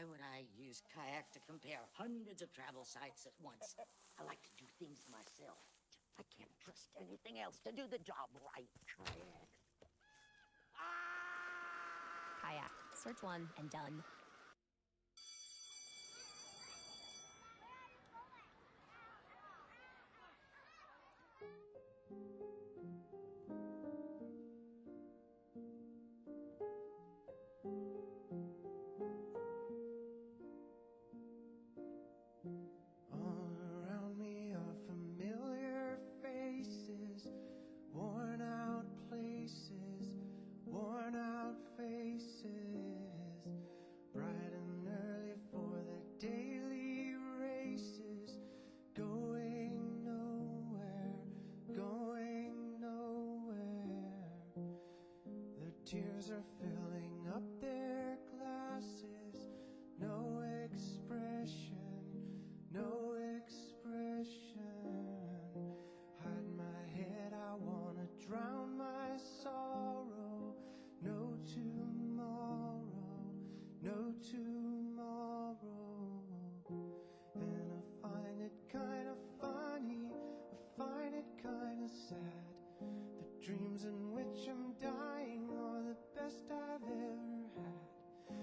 Why would I use kayak to compare hundreds of travel sites at once? I like to do things myself. I can't trust anything else to do the job right. Kayak. Kayak. Search one and done. Bright and early for the daily races, going nowhere, going nowhere. Their tears are filling up their glasses, no expression, no expression. Hide my head, I wanna drown my sorrow. No tomorrow, no tomorrow. And I find it kinda funny, I find it kinda sad. The dreams in which I'm dying are the best I've ever had. I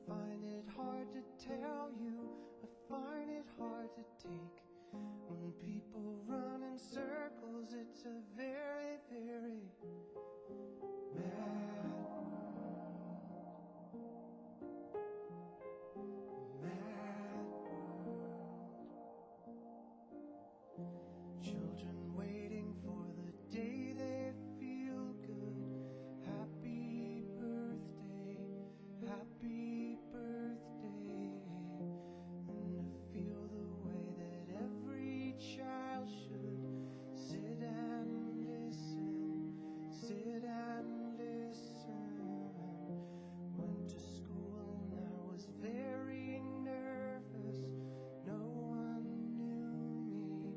find it hard to tell you, I find it hard to take. When people run in circles, it's a very, very mad world. Mad world. Children waiting for the day they feel good. Happy birthday, happy birthday. And to feel the way that every child should sit and listen, sit and listen. Went to school and I was very nervous. No one knew me,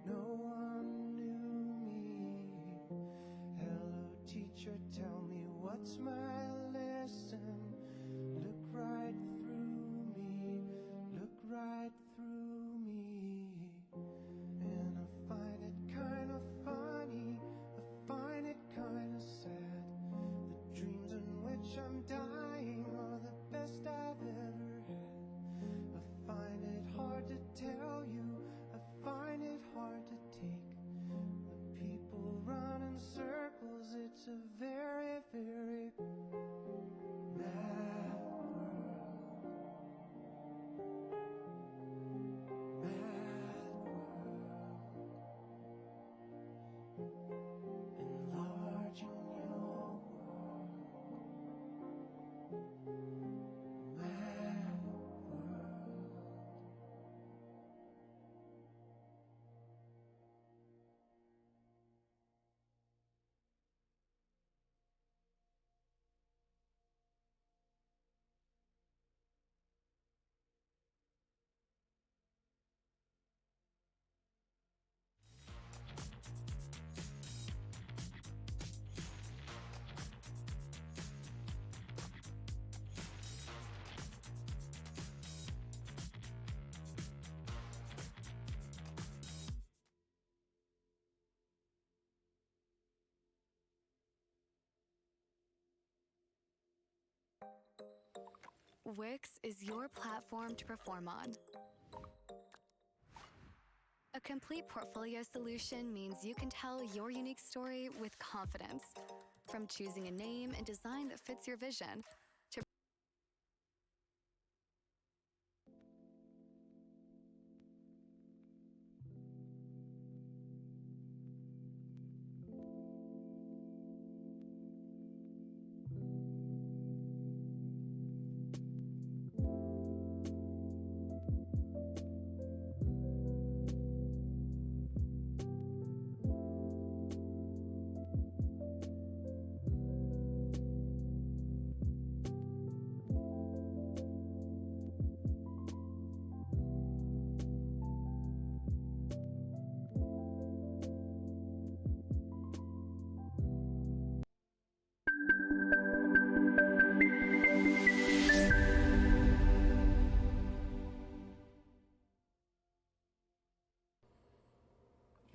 no one knew me. Hello teacher, tell me what's my lesson. Look right through me, look right through me. And I find it kinda funny, I find it kinda sad. The dreams in which I'm dying are the best I've ever had. I find it hard to tell you, I find it hard to take. When people run in circles, it's a very, very mad world. Mad world. Enlarging your world. Mad world. Wix is your platform to perform on. A complete portfolio solution means you can tell your unique story with confidence. From choosing a name and design that fits your vision, to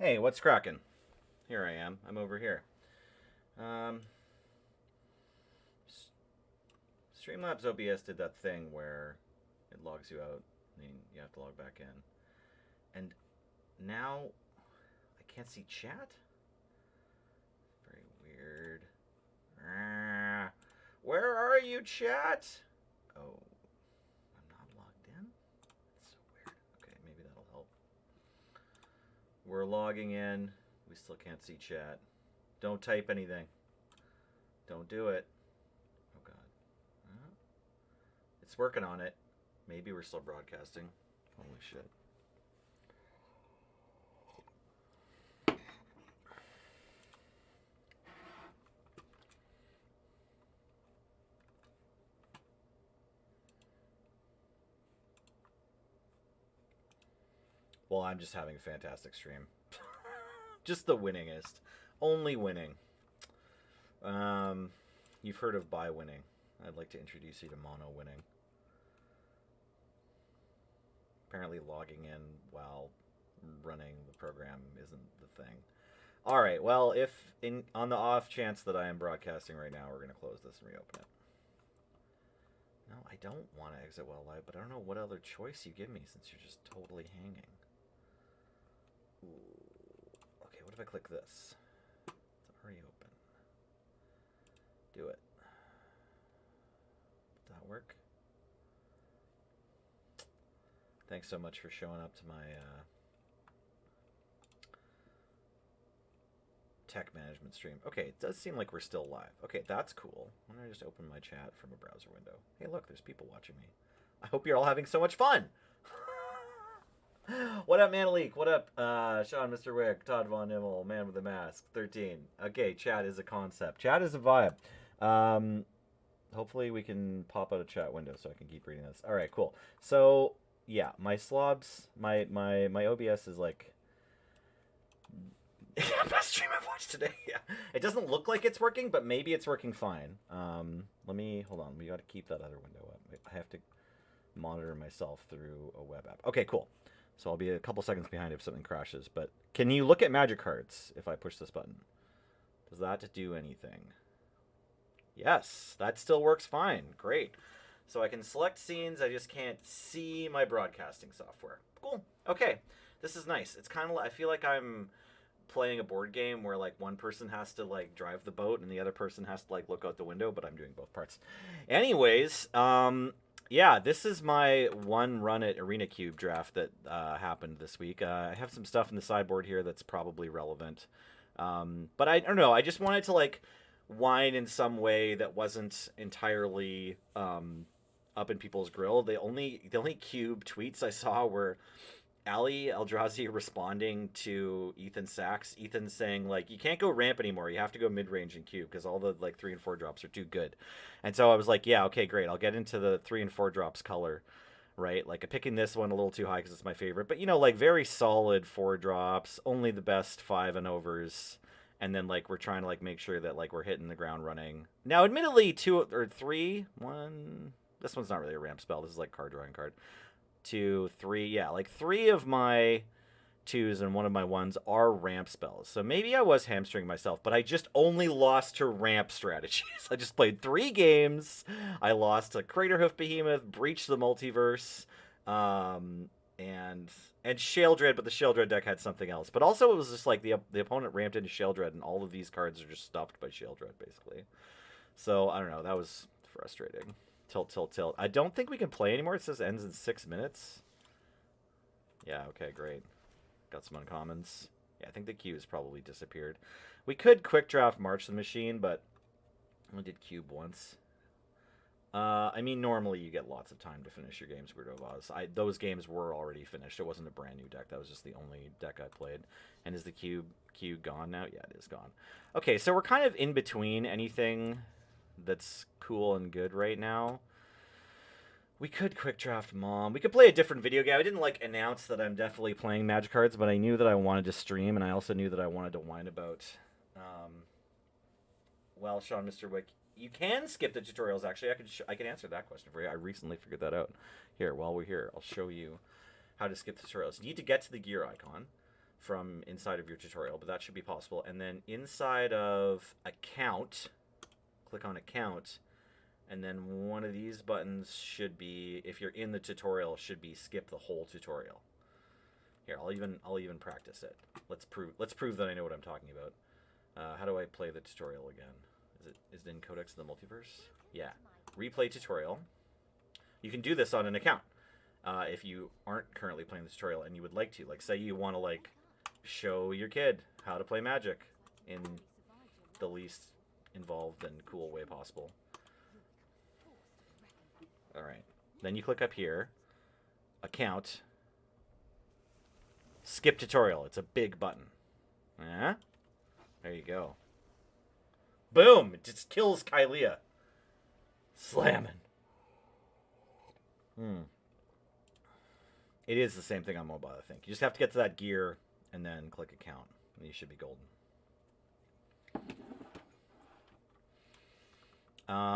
Hey, what's cracking? Here I am. I'm over here. Streamlabs OBS did that thing where it logs you out. I mean, you have to log back in. And now I can't see chat? Very weird. Where are you, chat? Oh, I'm not logged in? That's so weird. Okay, maybe that'll help. We're logging in. We still can't see chat. Don't type anything. Don't do it. Oh, God. It's working on it. Maybe we're still broadcasting. Holy shit. Well, I'm just having a fantastic stream. Just the winningest. Only winning. You've heard of bi winning. I'd like to introduce you to mono winning. Apparently logging in while running the program isn't the thing. All right, well, if on the off chance that I am broadcasting right now, we're going to close this and reopen it. No, I don't want to exit while live, but I don't know what other choice you give me since you're just totally hanging. Ooh. Okay, what if I click this? It's already open. Do it. Did that work? Thanks so much for showing up to my tech management stream. Okay, it does seem like we're still live. Okay, that's cool. Why don't I just open my chat from a browser window? Hey, look, there's people watching me. I hope you're all having so much fun. What up, Manalik? What up, Sean, Mr. Wick, Todd Von Immel, Man with the Mask, 13. Okay, chat is a concept. Chat is a vibe. Hopefully we can pop out a chat window so I can keep reading this. All right, cool. So, yeah, my slobs, my OBS is like... best stream I've watched today. Yeah, it doesn't look like it's working, but maybe it's working fine. Let me, hold on. We got to keep that other window up. I have to monitor myself through a web app. Okay, cool. So I'll be a couple seconds behind if something crashes. But can you look at magic cards if I push this button? Does that do anything? Yes, that still works fine. Great. So I can select scenes. I just can't see my broadcasting software. Cool. Okay. This is nice. It's kind of, I feel like I'm playing a board game where like one person has to like drive the boat and the other person has to like look out the window, but I'm doing both parts. Anyways, yeah, this is my one run at Arena Cube draft that happened this week. I have some stuff in the sideboard here that's probably relevant. But I don't know, I just wanted to like whine in some way that wasn't entirely up in people's grill. The only Cube tweets I saw were Ali Eldrazi responding to Ethan Sachs. Ethan saying, like, you can't go ramp anymore. You have to go mid-range in Cube because all the, like, 3 and 4 drops are too good. And so I was like, yeah, okay, great. I'll get into the 3 and 4 drops color, right? Like, I'm picking this one a little too high because it's my favorite. But, you know, like, very solid 4 drops, only the best 5 and overs. And then, like, we're trying to, like, make sure that, like, we're hitting the ground running. Now, admittedly, 2 or 3, 1... This one's not really a ramp spell. This is, like, card drawing card. 2, 3, yeah, like 3 of my 2s and 1 of my 1s are ramp spells. So maybe I was hamstringing myself, but I just only lost to ramp strategies. I just played 3 games. I lost to Craterhoof Behemoth, Breach the Multiverse, and Sheldred, but the Sheldred deck had something else. But also it was just like the opponent ramped into Sheldred, and all of these cards are just stuffed by Sheldred, basically. So, I don't know, that was frustrating. Tilt. I don't think we can play anymore. It says ends in 6 minutes. Yeah, okay, great. Got some uncommons. Yeah, I think the queue's probably disappeared. We could quick draft March the Machine, but I only did Cube once. I mean, normally you get lots of time to finish your games, Weirdo of Oz. Those games were already finished. It wasn't a brand new deck. That was just the only deck I played. And is the queue gone now? Yeah, it is gone. Okay, so we're kind of in between anything that's cool and good right now. We could quick draft Mom. We could play a different video game. I didn't like announce that I'm definitely playing Magic cards, but I knew that I wanted to stream, and I also knew that I wanted to whine about. Well, Sean, Mr. Wick, you can skip the tutorials. Actually, I can answer that question for you. I recently figured that out. Here, while we're here, I'll show you how to skip the tutorials. You need to get to the gear icon, from inside of your tutorial, but that should be possible. And then inside of account, click on account, and then one of these buttons should be, if you're in the tutorial, should be skip the whole tutorial. Here, I'll even practice it. Let's prove that I know what I'm talking about. How do I play the tutorial again? Is it in Codex of the Multiverse? Yeah. Replay tutorial. You can do this on an account. If you aren't currently playing the tutorial and you would like to. Like, say you want to, like, show your kid how to play Magic in the least involved and cool way possible. Alright. Then you click up here. Account. Skip tutorial. It's a big button. Yeah? There you go. Boom! It just kills Kylea. Slamming. It is the same thing on mobile, I think. You just have to get to that gear and then click account. And you should be golden.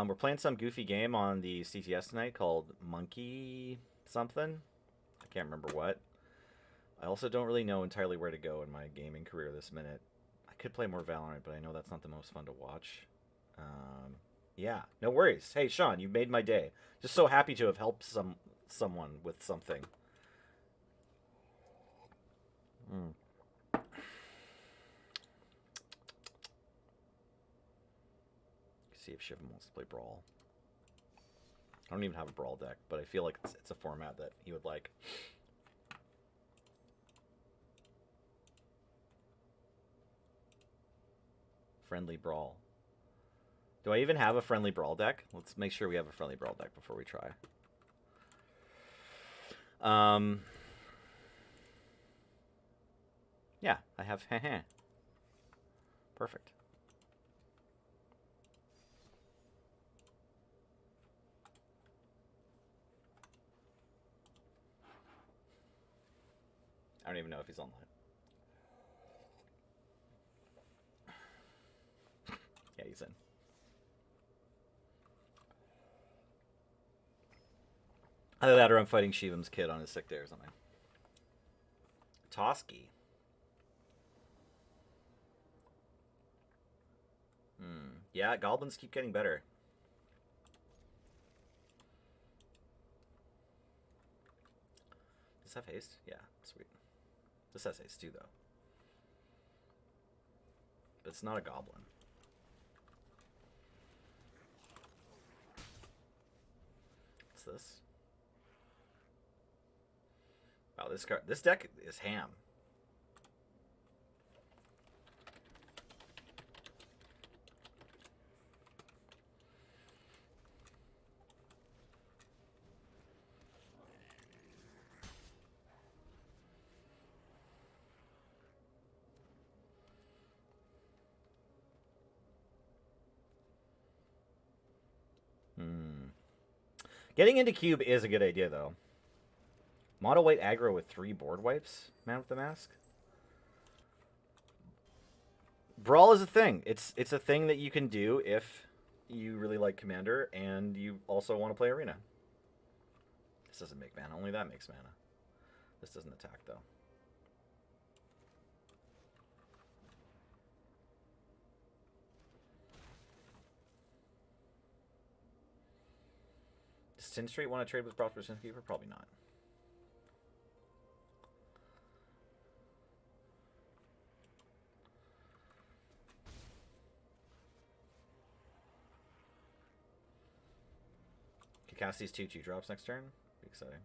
We're playing some goofy game on the CTS tonight called Monkey something. I can't remember what. I also don't really know entirely where to go in my gaming career this minute. I could play more Valorant, but I know that's not the most fun to watch. Yeah, no worries. Hey, Sean, you made my day. Just so happy to have helped someone with something. See if Shivam wants to play Brawl. I don't even have a Brawl deck, but I feel like it's a format that he would like. Friendly Brawl. Do I even have a friendly Brawl deck? Let's make sure we have a friendly Brawl deck before we try. Yeah, I have. Perfect. I don't even know if he's online. Yeah, he's in. Either that or I'm fighting Shivam's kid on his sick day or something. Toski. Yeah, goblins keep getting better. Does this have haste? Yeah, sweet. This has haste too, though. But it's not a goblin. What's this? Wow, this deck is ham. Getting into cube is a good idea, though. Mono white aggro with 3 board wipes? Man with the Mask? Brawl is a thing. It's a thing that you can do if you really like Commander and you also want to play Arena. This doesn't make mana. Only that makes mana. This doesn't attack, though. Does Tin Street want to trade with Prosperous Keeper? Probably not. Can cast these 2/2 drops next turn? Be exciting.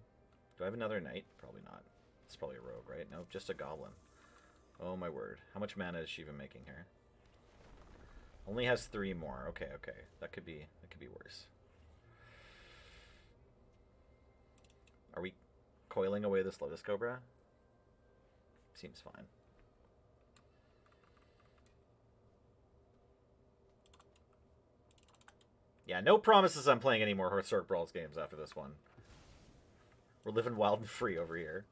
Do I have another knight? Probably not. It's probably a rogue, right? Nope, just a goblin. Oh my word. How much mana is Shiva making here? Only has 3 more. Okay, okay. That could be worse. Are we coiling away this Lotus Cobra? Seems fine. Yeah, no promises I'm playing any more Hearthstone Brawls games after this one. We're living wild and free over here.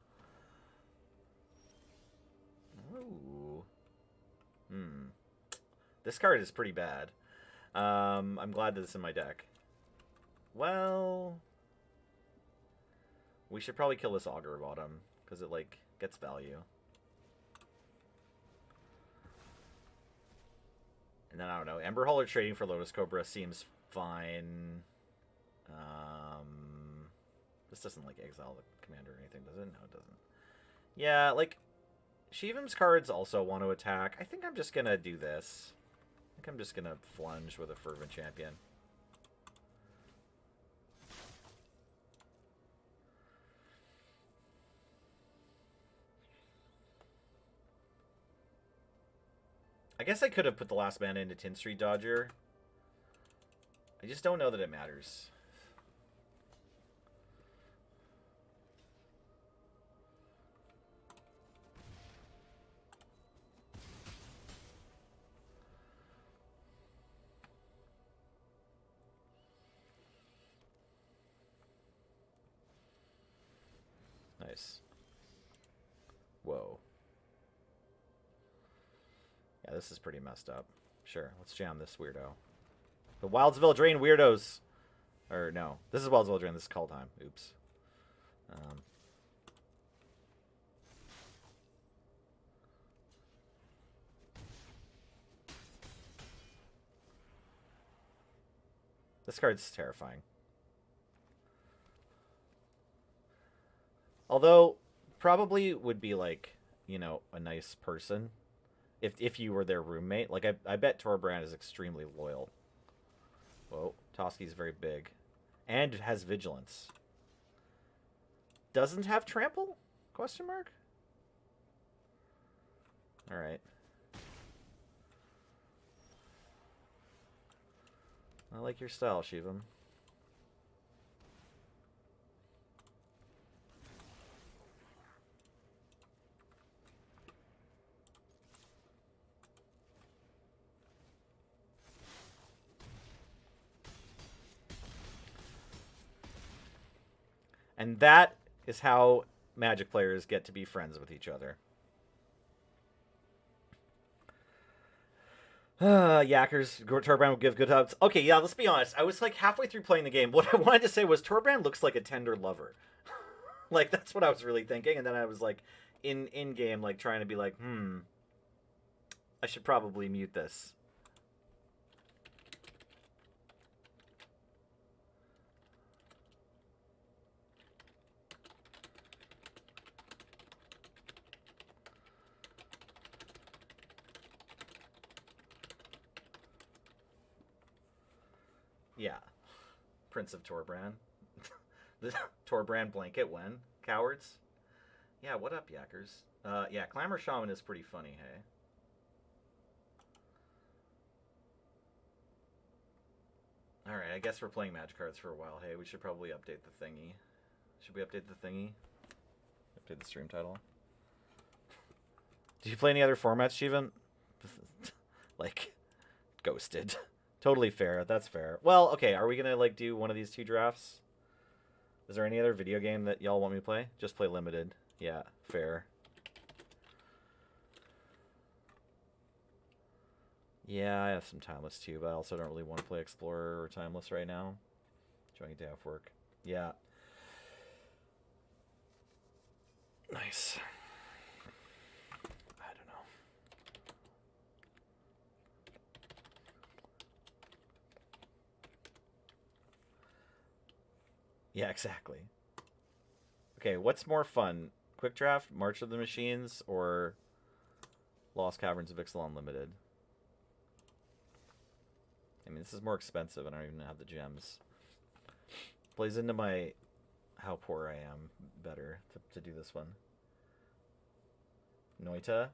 Ooh. This card is pretty bad. I'm glad that it's in my deck. Well... we should probably kill this Augur Bottom, because it, like, gets value. And then, I don't know, Ember Hauler trading for Lotus Cobra seems fine. This doesn't, like, exile the commander or anything, does it? No, it doesn't. Yeah, like, Shivam's cards also want to attack. I think I'm just going to do this. I think I'm just going to flunge with a Fervent Champion. I guess I could have put the last mana into Tin Street Dodger. I just don't know that it matters. Nice. Whoa. Yeah, this is pretty messed up. Sure, let's jam this weirdo. The Wildsville Drain weirdos. Or, no. This is Wildsville Drain. This is Call Time. Oops. This card's terrifying. Although, probably would be, like, you know, a nice person. If you were their roommate. Like, I bet Torbrand is extremely loyal. Whoa. Toski's very big. And has Vigilance. Doesn't have Trample? Question mark? Alright. I like your style, Shivam. And that is how Magic players get to be friends with each other. Yackers, Torbrand will give good hugs. Okay, yeah, let's be honest. I was like halfway through playing the game. What I wanted to say was Torbrand looks like a tender lover. Like, that's what I was really thinking. And then I was like, in game, like, trying to be like, I should probably mute this. Yeah. Prince of Torbrand. The Torbrand blanket when? Cowards? Yeah, what up, Yackers? Yeah, Clamor Shaman is pretty funny, hey? Alright, I guess we're playing Magic cards for a while, hey? We should probably update the thingy. Should we update the thingy? Update the stream title? Did you play any other formats, Shivan? Like, ghosted. Totally fair. That's fair. Well, okay. Are we going to, like, do one of these two drafts? Is there any other video game that y'all want me to play? Just play Limited. Yeah, fair. Yeah, I have some Timeless, too, but I also don't really want to play Explorer or Timeless right now. Enjoying a day off work. Yeah. Nice. I don't know. Yeah, exactly. Okay, what's more fun? Quick Draft, March of the Machines, or Lost Caverns of Ixalan Unlimited? I mean, this is more expensive, and I don't even have the gems. Plays into my how poor I am better to do this one. Noita?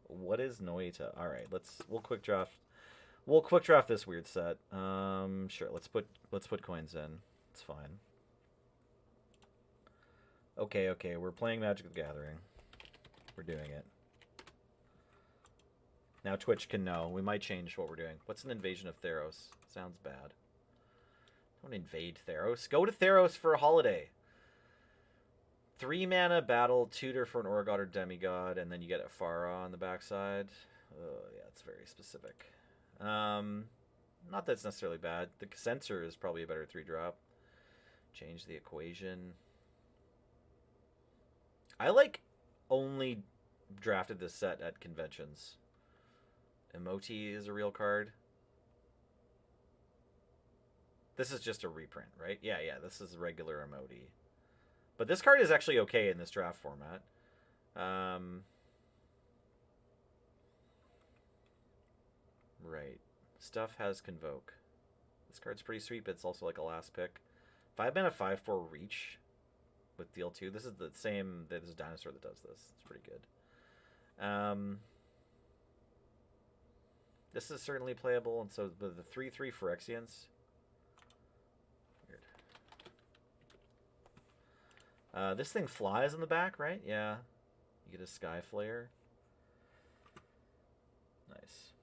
What is Noita? Alright, we'll quick draft. We'll quick draft this weird set. Sure, let's put coins in. It's fine. Okay, we're playing Magic the Gathering. We're doing it. Now Twitch can know. We might change what we're doing. What's an invasion of Theros? Sounds bad. Don't invade Theros. Go to Theros for a holiday. 3 mana battle, tutor for an Orgod or Demigod, and then you get a Farah on the backside. Oh, yeah, it's very specific. Not that it's necessarily bad. The Censor is probably a better 3-drop. Change the equation. I, like, only drafted this set at conventions. Emoti is a real card. This is just a reprint, right? Yeah, yeah, this is regular emote. But this card is actually okay in this draft format. Right. Stuff has Convoke. This card's pretty sweet, but it's also like a last pick. 5-mana 5/4 reach with deal 2. This is the same. There's a dinosaur that does this. It's pretty good. This is certainly playable, and so the 3/3 Phyrexians. Weird. This thing flies in the back, right? Yeah. You get a Sky Flare. Nice.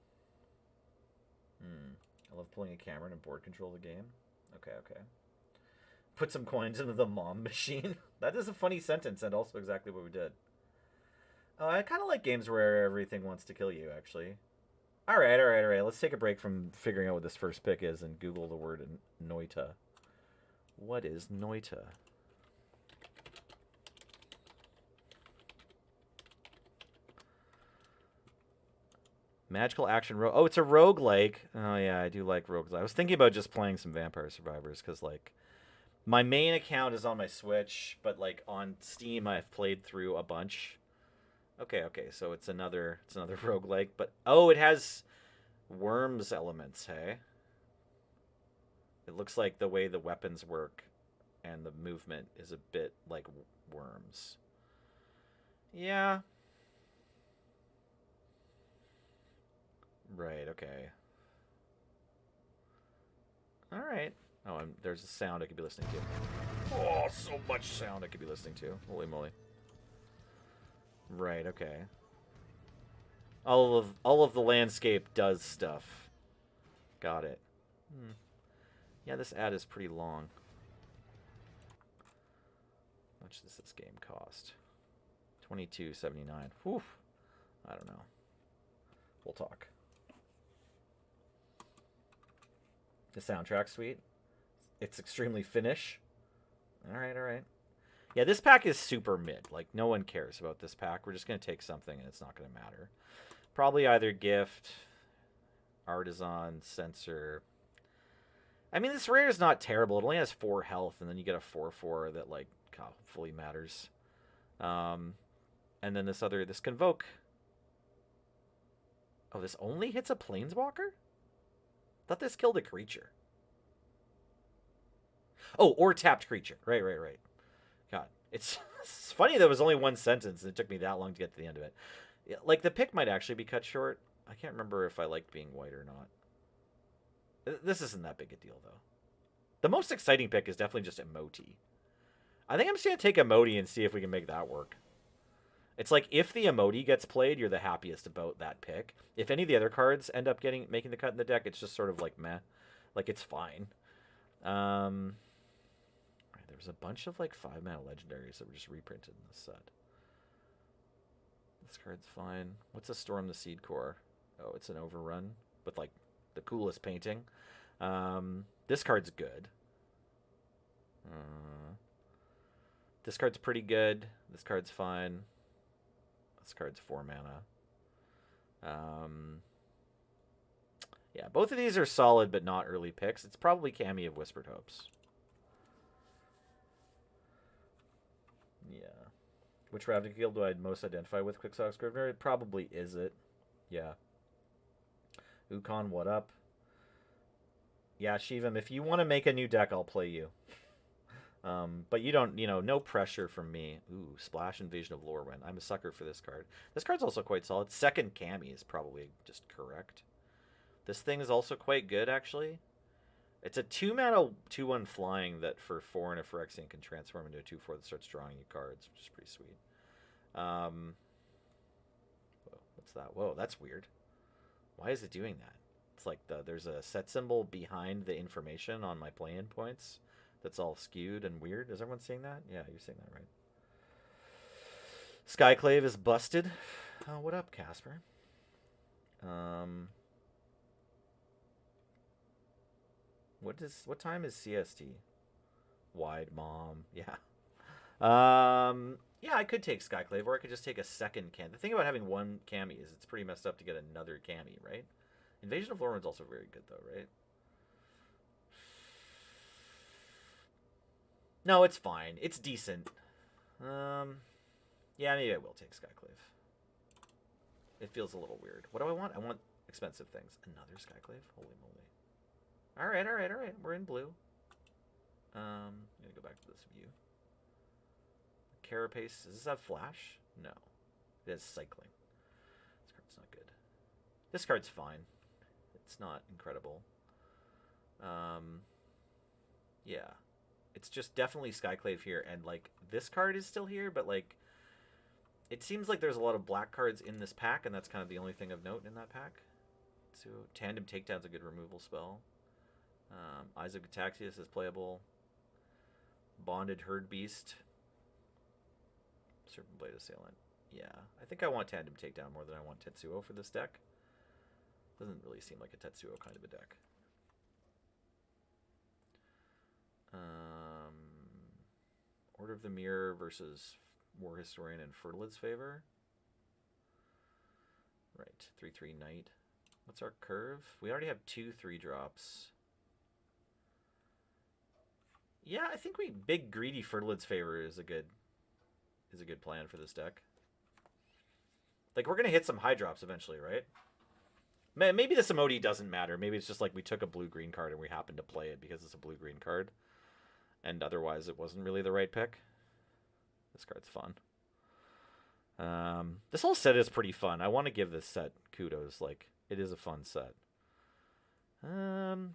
I love pulling a camera and board control the game. Okay, okay. Put some coins into the mom machine. That is a funny sentence and also exactly what we did. Oh, I kind of like games where everything wants to kill you, actually. All right. Let's take a break from figuring out what this first pick is and Google the word Noita. What is Noita? Magical action rogue. Oh, it's a roguelike. Oh, yeah, I do like rogues. I was thinking about just playing some Vampire Survivors because, like, my main account is on my Switch, but, like, on Steam I've played through a bunch. Okay, so it's another roguelike, but oh, it has worms elements, hey? It looks like the way the weapons work and the movement is a bit like worms. Yeah. Right, okay. Alright. Oh, and there's a sound I could be listening to. Oh, so much sound I could be listening to. Holy moly. Right, okay. All of the landscape does stuff. Got it. Yeah, this ad is pretty long. How much does this game cost? $22.79. Whew. I don't know. We'll talk. The soundtrack's sweet. It's extremely Finnish. Alright. Yeah, this pack is super mid. Like, no one cares about this pack. We're just going to take something, and it's not going to matter. Probably either Gift, Artisan, Censor. I mean, this rare is not terrible. It only has 4 health, and then you get a 4/4 that, like, hopefully matters. And then this Convoke. Oh, this only hits a Planeswalker? Thought this killed a creature. Oh, or tapped creature. Right. God, it's funny that it was only one sentence and it took me that long to get to the end of it. Like, the pick might actually be cut short. I can't remember if I liked being white or not. This isn't that big a deal, though. The most exciting pick is definitely just Emote. I think I'm just going to take Emote and see if we can make that work. It's like, if the Emote gets played, you're the happiest about that pick. If any of the other cards end up making the cut in the deck, it's just sort of like meh. Like, it's fine. There's a bunch of, like, 5-mana legendaries that were just reprinted in this set. This card's fine. What's a Storm the Seed Core? Oh, it's an overrun with, like, the coolest painting. This card's good. This card's pretty good. This card's fine. This card's 4 mana. Yeah, both of these are solid but not early picks. It's probably Cammy of Whispered Hopes. Yeah. Which Ravnica Guild do I most identify with? Quicksock Scrivener? It probably is it. Yeah. Ukon, what up? Yeah, Shivam, if you want to make a new deck, I'll play you. But you don't, no pressure from me. Ooh, Splash Invasion of Lorwyn. I'm a sucker for this card. This card's also quite solid. Second Cammy is probably just correct. This thing is also quite good, actually. It's a 2-mana 2/1 flying that for 4 and a Phyrexian can transform into a 2/4 that starts drawing you cards, which is pretty sweet. Whoa, what's that? Whoa, that's weird. Why is it doing that? It's like there's a set symbol behind the information on my play-in points that's all skewed and weird. Is everyone seeing that? Yeah, you're seeing that, right? Skyclave is busted. Oh, what up, Casper? What time is CST? Wide mom. Yeah. Yeah, I could take Skyclave, or I could just take a second Cam. The thing about having one Cammy is it's pretty messed up to get another Cammy, right? Invasion of Lorwyn's also very good, though, right? No, it's fine. It's decent. Yeah, maybe I will take Skyclave. It feels a little weird. What do I want? I want expensive things. Another Skyclave? Holy moly. Alright, alright, alright. We're in blue. I'm gonna go back to this view. Carapace. Does this have flash? No. It has cycling. This card's not good. This card's fine. It's not incredible. Yeah. It's just definitely Skyclave here, and, like, this card is still here, but, like, it seems like there's a lot of black cards in this pack, and that's kind of the only thing of note in that pack. So, Tandem Takedown's a good removal spell. Eyes of Gataxias is playable. Bonded Herd Beast. Serpent Blade Assailant. Yeah, I think I want Tandem Takedown more than I want Tetsuo for this deck. Doesn't really seem like a Tetsuo kind of a deck. Order of the Mirror versus War Historian and Fertilid's Favor. Right, 3/3 Knight. What's our curve? We already have 2 3-drops. Yeah, I think big greedy Fertilid's Favor is a good plan for this deck. Like, we're gonna hit some high drops eventually, right? Maybe this emoji doesn't matter. Maybe it's just like we took a blue-green card and we happened to play it because it's a blue-green card. And otherwise it wasn't really the right pick. This card's fun. This whole set is pretty fun. I want to give this set kudos. Like, it is a fun set.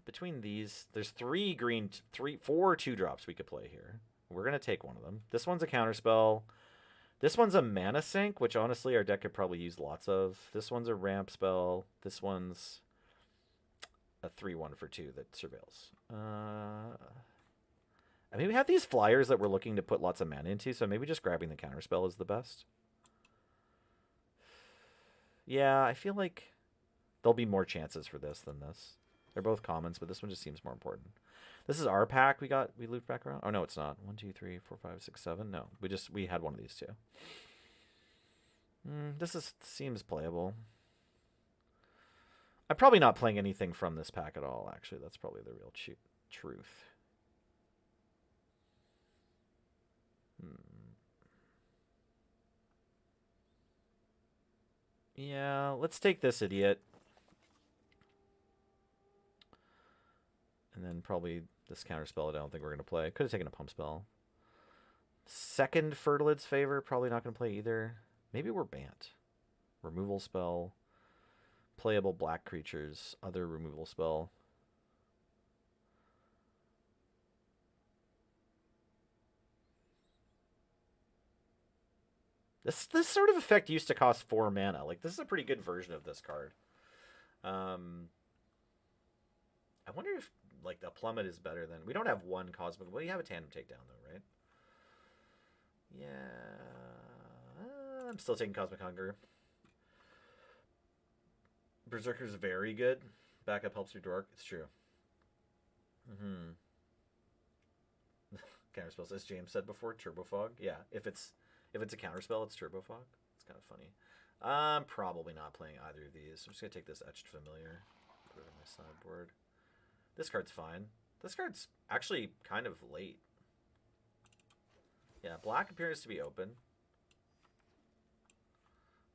Between these, there's 4 2-drops we could play here. We're going to take one of them. This one's a counterspell. This one's a mana sink, which honestly our deck could probably use lots of. This one's a ramp spell. This one's a 3/1 for 2 that surveils. I mean, we have these flyers that we're looking to put lots of mana into, so maybe just grabbing the counterspell is the best. Yeah, I feel like there'll be more chances for this than this. They're both commons, but this one just seems more important. This is our pack we looped back around. Oh, no, it's not. 1, 2, 3, 4, 5, 6, 7. No, we had one of these two. Seems playable. I'm probably not playing anything from this pack at all, actually. That's probably the real truth. Yeah, let's take this idiot. And then probably this counterspell I don't think we're going to play. Could have taken a pump spell. Second Fertilid's Favor, probably not going to play either. Maybe we're Bant. Removal spell. Playable black creatures. Other removal spell. This sort of effect used to cost 4 mana. Like, this is a pretty good version of this card. I wonder if, like, the Plummet is better than... We don't have one Cosmic... Well, you have a Tandem Takedown, though, right? Yeah. I'm still taking Cosmic Hunger. Berserker's very good. Backup helps your dork. It's true. Counterspells, as James said before, Turbo Fog. Yeah, if it's a counterspell, it's Turbo Fog. It's kind of funny. I'm probably not playing either of these. I'm just going to take this Etched Familiar. Put it on my sideboard. This card's fine. This card's actually kind of late. Yeah, black appears to be open.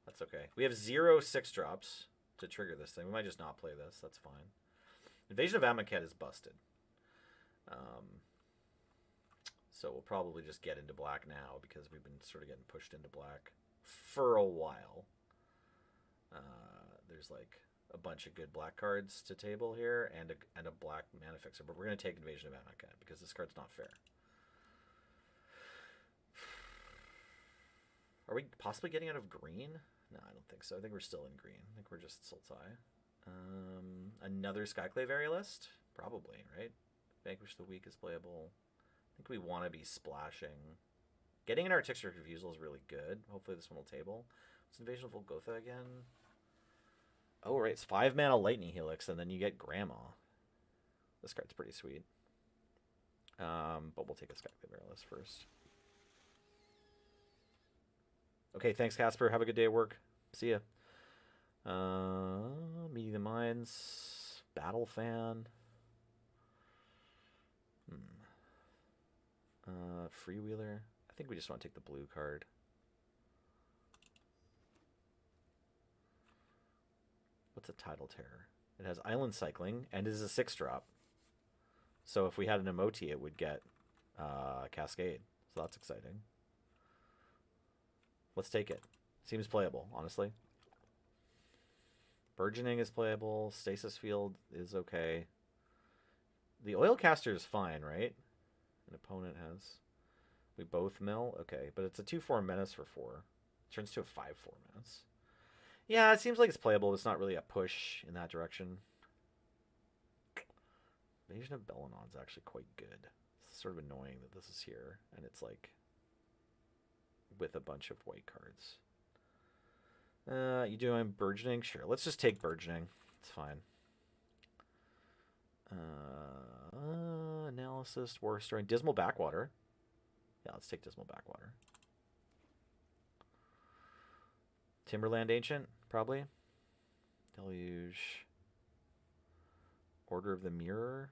That's okay. We have 0 6-drops to trigger this thing. We might just not play this. That's fine. Invasion of Amonkhet is busted. So we'll probably just get into black now because we've been sort of getting pushed into black for a while. There's like a bunch of good black cards to table here and a black mana fixer, but we're going to take Invasion of Amonkhet because this card's not fair. Are we possibly getting out of green? No, I don't think so. I think we're still in green. I think we're just Sultai. Another Skyclave Aerialist? Probably, right? Vanquish the Weak is playable. I think we want to be splashing. Getting an Artistic Refusal is really good. Hopefully this one will table. It's Invasion of Volgotha again. Oh, right. It's 5 mana Lightning Helix, and then you get Grandma. This card's pretty sweet. But we'll take a Skyclave Aerialist first. Okay, thanks, Casper. Have a good day at work. See ya. Meeting the Minds. Battle Fan. Freewheeler. I think we just want to take the blue card. What's a Tidal Terror? It has Island Cycling, and it is a 6-drop. So if we had an emote, it would get Cascade. So that's exciting. Let's take it. Seems playable, honestly. Burgeoning is playable. Stasis Field is okay. The Oilcaster is fine, right? An opponent has. We both mill? Okay, but it's a 2-4 menace for 4. Turns to a 5-4 menace. Yeah, it seems like it's playable. It's not really a push in that direction. Invasion of Belenon's actually quite good. It's sort of annoying that this is here, and it's like with a bunch of white cards. You doing Burgeoning? Sure. Let's just take Burgeoning. It's fine. Analysis, War Story, Dismal Backwater. Yeah, let's take Dismal Backwater. Timberland Ancient, probably. Deluge. Order of the Mirror.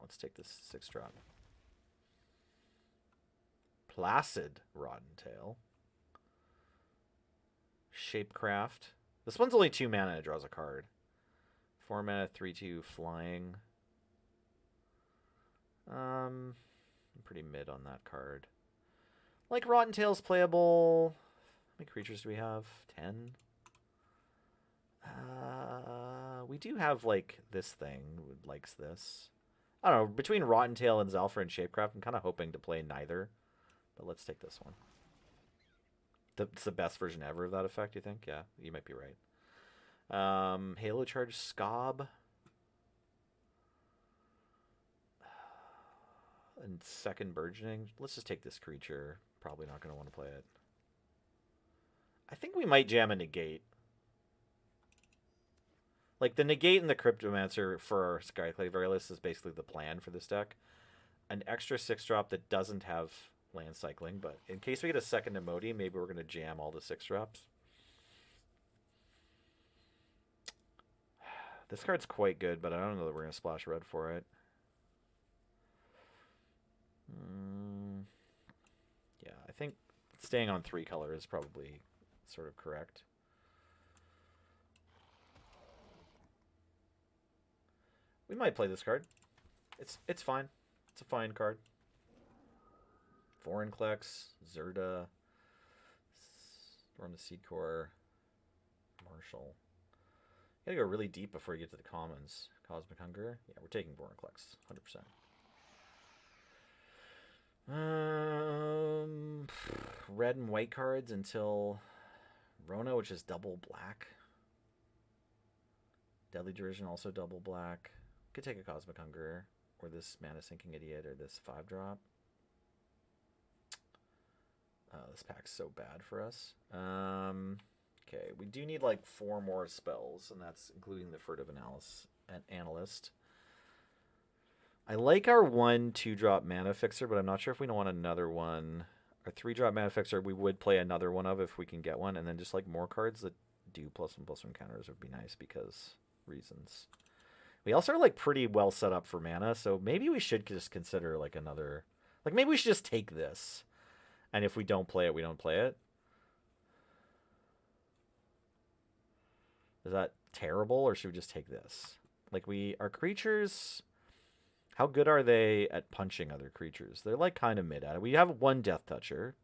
Let's take this 6-drop. Placid Rotten Tail. Shapecraft. This one's only 2 mana and it draws a card. 4 mana, 3/2 flying. I'm pretty mid on that card. Like Rotten Tail's playable. How many creatures do we have? 10. We do have like this thing who likes this. I don't know. Between Rotten Tail and Zalfra and Shapecraft, I'm kind of hoping to play neither. But let's take this one. It's the best version ever of that effect, you think? Yeah, you might be right. Halo Charge Scob. And second Burgeoning. Let's just take this creature. Probably not going to want to play it. I think we might jam a Negate. Like, the Negate and the Cryptomancer for our Skyclave Varialist is basically the plan for this deck. An extra 6-drop that doesn't have land cycling, but in case we get a second emote, maybe we're going to jam all the 6-drops. This card's quite good, but I don't know that we're going to splash red for it. Yeah, I think staying on 3 color is probably sort of correct. We might play this card. It's fine. It's a fine card. Foreign Klex, Zerda, Storm the Seed Core, Marshall. You gotta go really deep before you get to the commons. Cosmic Hunger. Yeah, we're taking Foreign Klex, 100%. Red and white cards until Rona, which is double black. Deadly Derision, also double black. Could take a Cosmic Hunger, or this Mana Sinking Idiot, or this 5-drop. This pack's so bad for us. Okay, we do need like 4 more spells, and that's including the Furtive Analyst. I like our 1/2-drop Mana Fixer, but I'm not sure if we don't want another one. Our 3-drop Mana Fixer, we would play another one of if we can get one, and then just like more cards that do +1/+1 counters would be nice because reasons. We also are like pretty well set up for mana, so maybe we should just consider like another. Like maybe we should just take this, and if we don't play it, we don't play it. Is that terrible, or should we just take this? Like our creatures, how good are they at punching other creatures? They're like kind of mid at it. We have 1 Death Toucher,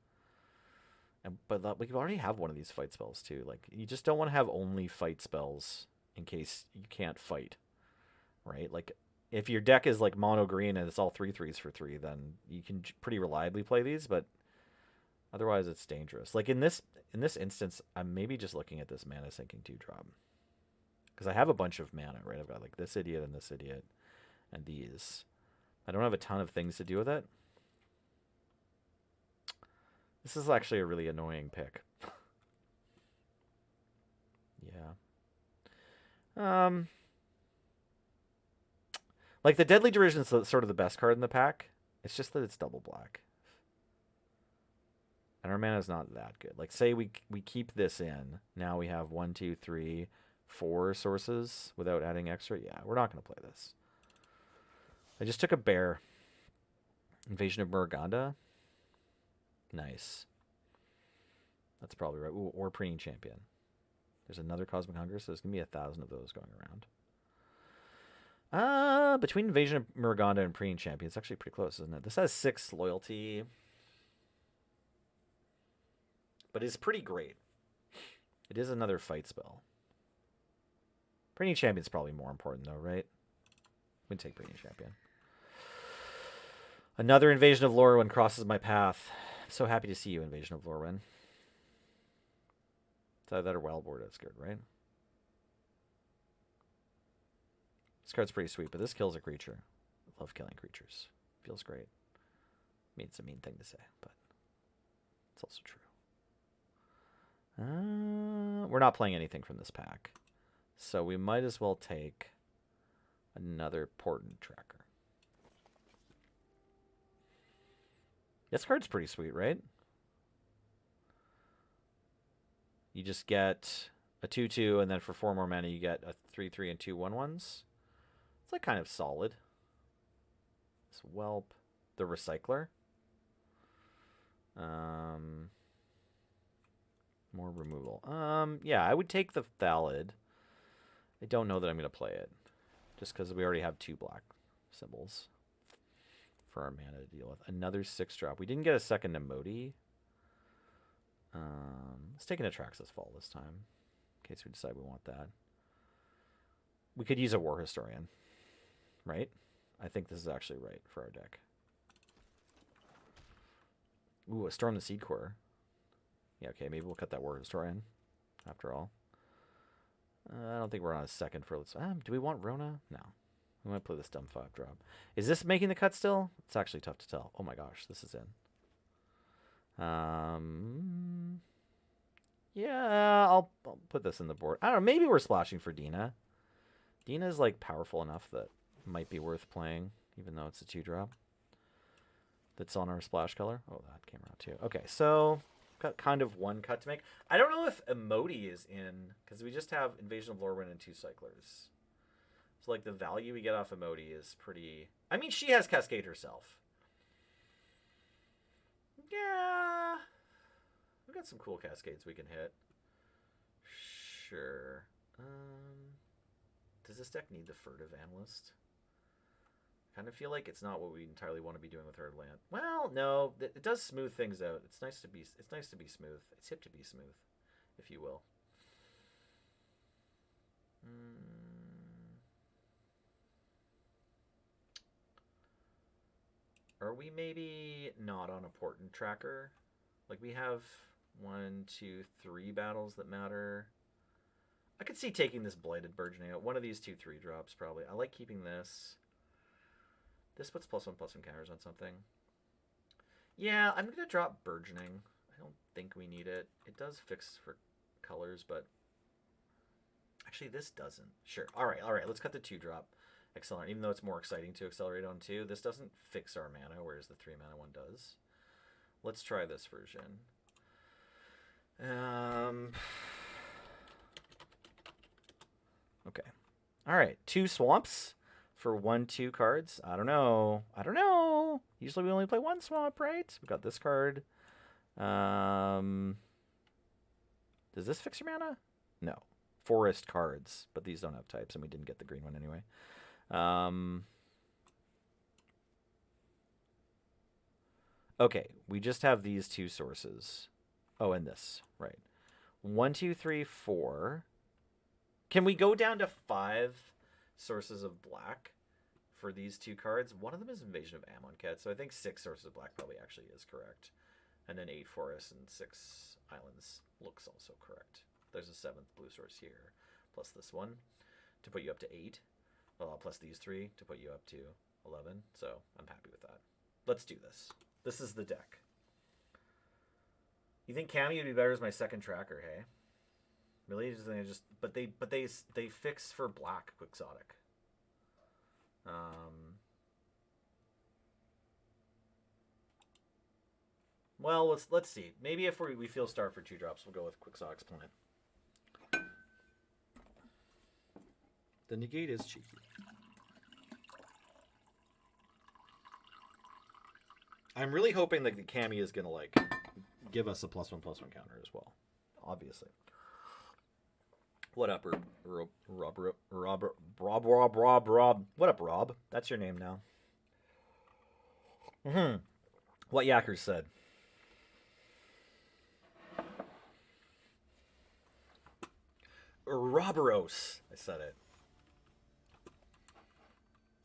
but we already have one of these fight spells too. Like you just don't want to have only fight spells in case you can't fight, right? Like if your deck is like mono green and it's all 3/3s for 3, then you can pretty reliably play these, but otherwise it's dangerous. Like in this instance, I'm maybe just looking at this Mana Sinking 2-drop. Because I have a bunch of mana, right? I've got like this idiot and this idiot and these. I don't have a ton of things to do with it. This is actually a really annoying pick. Yeah. Like the Deadly Derision is sort of the best card in the pack. It's just that it's double black. And our mana is not that good. Like say we keep this in. Now we have 1, 2, 3, 4 sources without adding extra. Yeah, we're not going to play this. I just took a bear. Invasion of Muruganda. Nice. That's probably right. Ooh, or Preening Champion. There's another Cosmic Hunger, so there's going to be 1,000 of those going around. Between Invasion of Muruganda and Preening Champion, it's actually pretty close, isn't it? This has 6 loyalty. But it's pretty great. It is another fight spell. Preening Champion's probably more important, though, right? I'm going to take Preening Champion. Another Invasion of Lorwyn crosses my path. I'm so happy to see you, Invasion of Lorwyn. It's either that or Wildboard that's good, right? This card's pretty sweet, but this kills a creature. I love killing creatures. Feels great. I mean, it's a mean thing to say, but it's also true. We're not playing anything from this pack, so we might as well take another Portent Tracker. This card's pretty sweet, right? You just get a 2/2, and then for 4 more mana, you get a 3/3 and 2 1/1s. It's like kind of solid. This Whelp, the Recycler. More removal. Yeah, I would take the Thallid. I don't know that I'm going to play it, just because we already have 2 black symbols for our mana to deal with. Another 6-drop. We didn't get a second Emoti. Let's take an Atraxas Fall this time, in case we decide we want that. We could use a War Historian, right? I think this is actually right for our deck. Ooh, a Storm the Seed Core. Yeah, okay, maybe we'll cut that War Historian, after all. I don't think we're on a second for... do we want Rona? No. We might play this dumb 5-drop. Is this making the cut still? It's actually tough to tell. Oh my gosh, this is in. Yeah, I'll put this in the board. I don't know, maybe we're splashing for Dina. Dina's like powerful enough that it might be worth playing, even though it's a 2-drop. That's on our splash color. Oh, that came out too. Okay, so got kind of one cut to make. I don't know if Emoti is in, because we just have Invasion of Lorwyn and 2 Cyclers. So like the value we get off Emoti is pretty... I mean, she has Cascade herself. Yeah. We've got some cool Cascades we can hit. Sure. Does this deck need the Furtive Analyst? Kind of feel like it's not what we entirely want to be doing with her land. Well, no, it does smooth things out. It's nice to be smooth. It's hip to be smooth, if you will. Are we maybe not on a Portent Tracker? Like we have 1, 2, 3 battles that matter. I could see taking this Blighted Burgeoning out. One of these 2 3-drops probably. I like keeping this. This puts +1/+1 counters on something. Yeah, I'm going to drop Burgeoning. I don't think we need it. It does fix for colors, but... Actually, this doesn't. Sure. All right. Let's cut the 2-drop Accelerate. Even though it's more exciting to accelerate on 2, this doesn't fix our mana, whereas the 3-mana one does. Let's try this version. Okay. All right. 2 swamps for 1/2 cards. I don't know. Usually we only play 1 swamp, right? We got this card. Does this fix your mana? No. Forest cards, but these don't have types, and we didn't get the green one anyway. Okay, we just have these 2 sources. Oh, and this, right. 1, 2, 3, 4. Can we go down to 5 sources of black for these 2 cards? One of them is Invasion of Amonkhet, so I think 6 sources of black probably actually is correct. And then 8 forests and 6 islands looks also correct. There's a 7th blue source here, plus this one to put you up to 8. Plus these 3 to put you up to 11. So I'm happy with that. Let's do this. This is the deck. You think Cammy would be better as my second tracker, hey? Really? But they fix for black Quixotic. Well, let's see. Maybe if we feel starved for 2-drops, we'll go with Quixotic's Plant. The negate is cheeky. I'm really hoping that the Cammy is gonna like give us a +1/+1 counter as well. Obviously. What up, Rob? What up, Rob? That's your name now. What Yackers said. Roboros. I said it.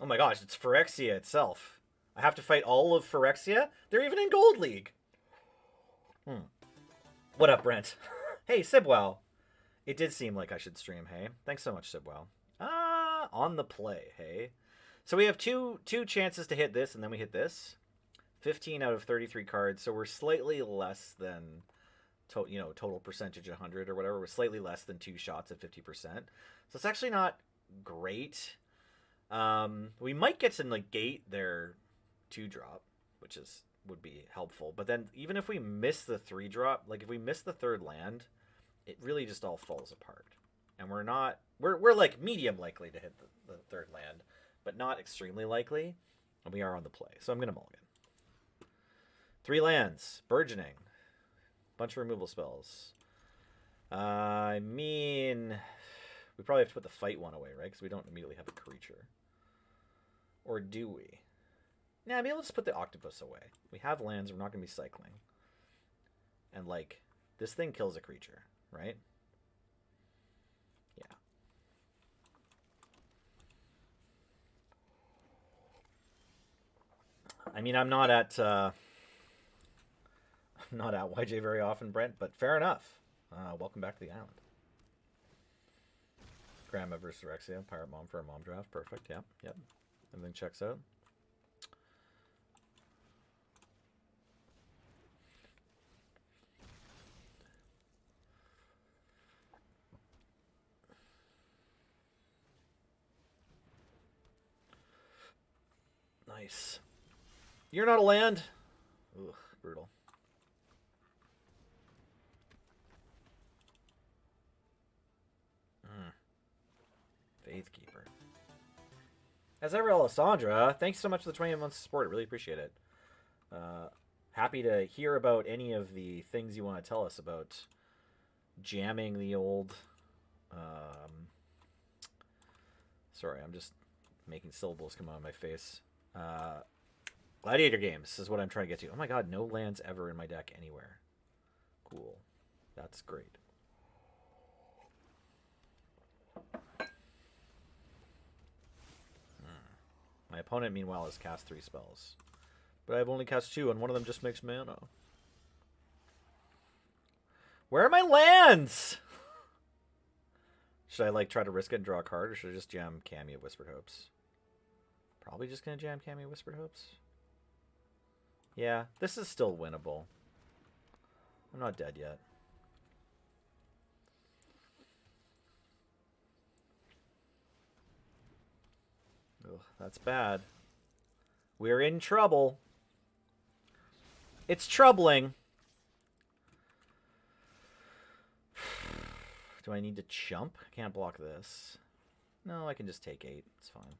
Oh my gosh, it's Phyrexia itself. I have to fight all of Phyrexia? They're even in Gold League. What up, Brent? Hey, Sibwow. It did seem like I should stream, hey? Thanks so much, Sibwow. On the play, hey? So we have two chances to hit this, and then we hit this. 15 out of 33 cards, so we're slightly less than total percentage 100 or whatever. We're slightly less than 2 shots at 50%. So it's actually not great. We might get to negate their 2-drop, which would be helpful. But then even if we miss the 3-drop, like if we miss the 3rd land, it really just all falls apart. And we're like medium likely to hit the 3rd land, but not extremely likely. And we are on the play. So I'm going to mulligan. 3 lands, burgeoning. Bunch of removal spells. I mean, we probably have to put the fight one away, right? Because we don't immediately have a creature. Or do we? Nah, maybe let's put the octopus away. We have lands, we're not going to be cycling. And, like, this thing kills a creature, right? Yeah. I mean, I'm not at YJ very often, Brent, but fair enough. Welcome back to the island. Grandma versus Rexia, Pirate Mom for a mom draft. Perfect, yep. Everything checks out. Nice. You're not a land? Ugh, brutal. Faith Keeper. As ever, Alessandra, thanks so much for the 20 months of support. I really appreciate it. Happy to hear about any of the things you want to tell us about jamming the old... Sorry, I'm just making syllables come out of my face. Gladiator games is what I'm trying to get to. Oh my god, no lands ever in my deck anywhere. Cool. That's great. My opponent, meanwhile, has cast 3 spells. But I've only cast 2, and one of them just makes mana. Where are my lands? Should I, like, try to risk it and draw a card, or should I just jam Cammy at Whispered Hopes? Probably just gonna jam Cammy at Whispered Hopes. Yeah, this is still winnable. I'm not dead yet. Ugh, that's bad. We're in trouble. It's troubling. Do I need to chump? I can't block this. No, I can just take 8. It's fine.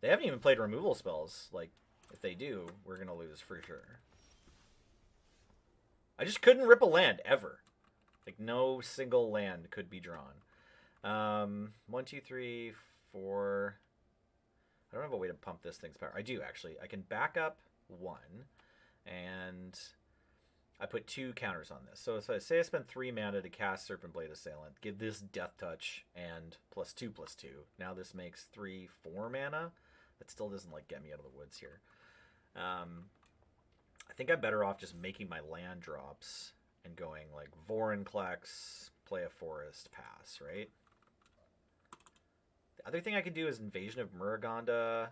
They haven't even played removal spells. Like, if they do, we're going to lose for sure. I just couldn't rip a land, ever. Like, no single land could be drawn. 1, 2, 3, 4. I don't have a way to pump this thing's power. I do, actually. I can back up 1, and I put 2 counters on this. So if I say I spend 3 mana to cast Serpent Blade Assailant, give this Death Touch and +2/+2. Now this makes 3, 4 mana. That still doesn't, like, get me out of the woods here. I think I'm better off just making my land drops and going, like, Vorinclex, play a forest, pass, right? The other thing I could do is Invasion of Muragonda,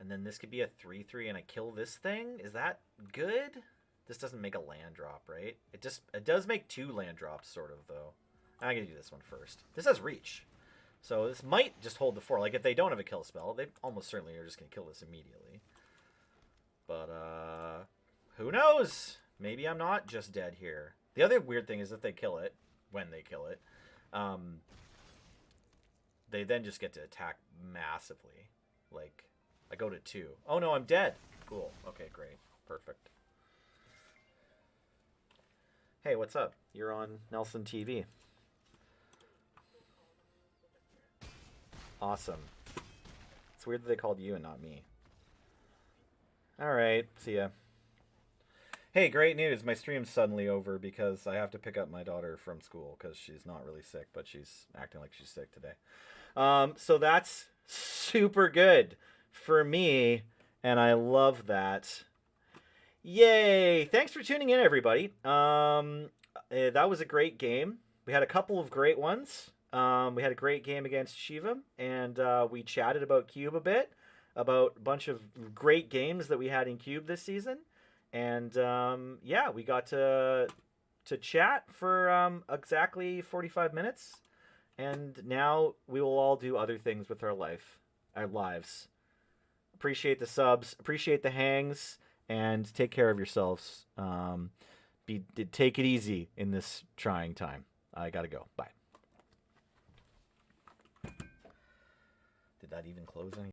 and then this could be a 3/3 and I kill this thing? Is that good? This doesn't make a land drop, right? It does make 2 land drops, sort of, though. I'm going to do this one first. This has reach. So this might just hold the 4. Like, if they don't have a kill spell, they almost certainly are just going to kill this immediately. But, who knows? Maybe I'm not just dead here. The other weird thing is if they kill it, when they kill it, they then just get to attack massively Like, I go to 2. Oh no, I'm dead. Cool. Okay, great. Perfect. Hey, what's up? You're on Nelson TV. Awesome. It's weird that they called you and not me. Alright, see ya. Hey, great news. My stream's suddenly over because I have to pick up my daughter from school because she's not really sick, but she's acting like she's sick today. So that's super good for me, and I love that. Yay! Thanks for tuning in, everybody. That was a great game. We had a couple of great ones. We had a great game against Shiva, and we chatted about Cube a bit, about a bunch of great games that we had in Cube this season. And yeah, we got to chat for exactly 45 minutes. And now we will all do other things with our lives. Appreciate the subs, appreciate the hangs, and take care of yourselves. Take it easy in this trying time. I gotta go. Bye. Did that even close anything?